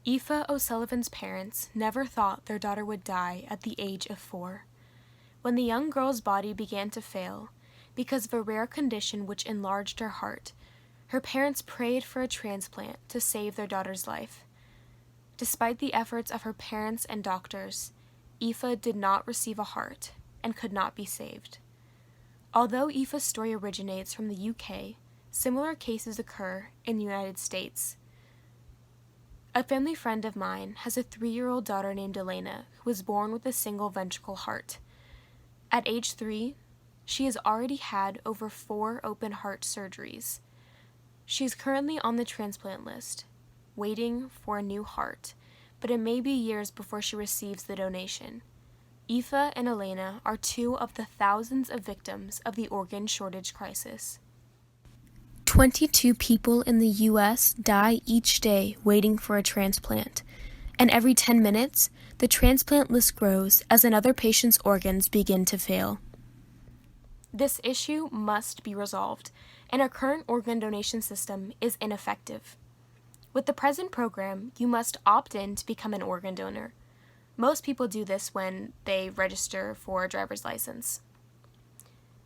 Aoife O'Sullivan's parents never thought their daughter would die at the age of 4. When the young girl's body began to fail, because of a rare condition which enlarged her heart, her parents prayed for a transplant to save their daughter's life. Despite the efforts of her parents and doctors, Aoife did not receive a heart and could not be saved. Although Aoife's story originates from the UK, similar cases occur in the United States. A family friend of mine has a 3-year-old daughter named Elena who was born with a single ventricle heart. At age 3, she has already had over 4 open heart surgeries. She is currently on the transplant list, waiting for a new heart, but it may be years before she receives the donation. Aoife and Elena are 2 of the thousands of victims of the organ shortage crisis. 22 people in the U.S. die each day waiting for a transplant, and every 10 minutes, the transplant list grows as another patient's organs begin to fail. This issue must be resolved, and our current organ donation system is ineffective. With the present program, you must opt in to become an organ donor. Most people do this when they register for a driver's license.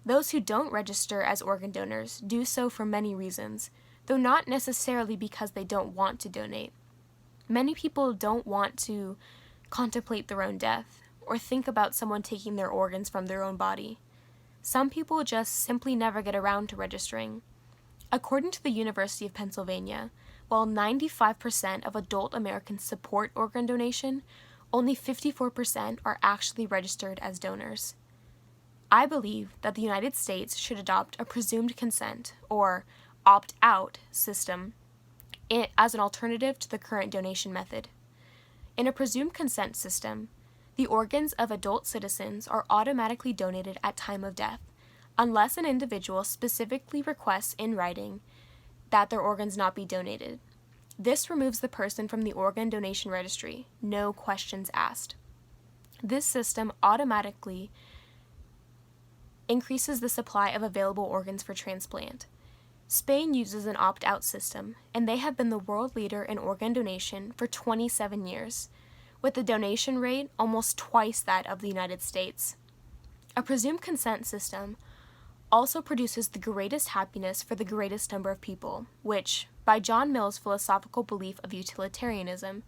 Those who don't register as organ donors do so for many reasons, though not necessarily because they don't want to donate. Many people don't want to contemplate their own death or think about someone taking their organs from their own body. Some people just simply never get around to registering. According to the University of Pennsylvania, while 95% of adult Americans support organ donation, only 54% are actually registered as donors. I believe that the United States should adopt a presumed consent, or opt-out, system as an alternative to the current donation method. In a presumed consent system, the organs of adult citizens are automatically donated at time of death, unless an individual specifically requests in writing that their organs not be donated. This removes the person from the organ donation registry, no questions asked. This system automatically increases the supply of available organs for transplant. Spain uses an opt-out system, and they have been the world leader in organ donation for 27 years, with the donation rate almost twice that of the United States. A presumed consent system also produces the greatest happiness for the greatest number of people, which, by John Mill's philosophical belief of utilitarianism,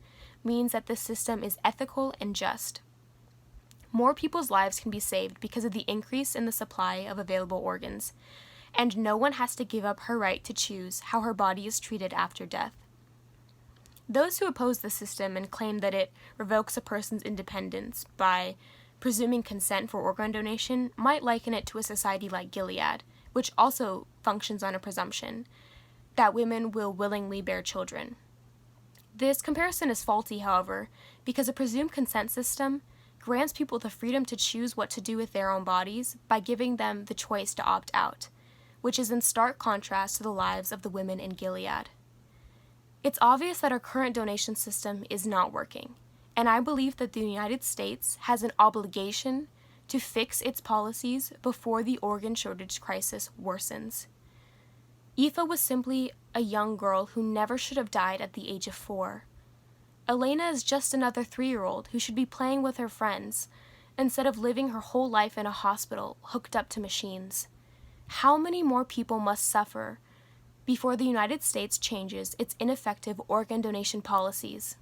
means that this system is ethical and just. More people's lives can be saved because of the increase in the supply of available organs, and no one has to give up her right to choose how her body is treated after death. Those who oppose the system and claim that it revokes a person's independence by presuming consent for organ donation might liken it to a society like Gilead, which also functions on a presumption that women will willingly bear children. This comparison is faulty, however, because a presumed consent system grants people the freedom to choose what to do with their own bodies by giving them the choice to opt out, which is in stark contrast to the lives of the women in Gilead. It's obvious that our current donation system is not working, and I believe that the United States has an obligation to fix its policies before the organ shortage crisis worsens. Aoife was simply a young girl who never should have died at the age of 4. Elena is just another 3-year-old who should be playing with her friends instead of living her whole life in a hospital hooked up to machines. How many more people must suffer before the United States changes its ineffective organ donation policies?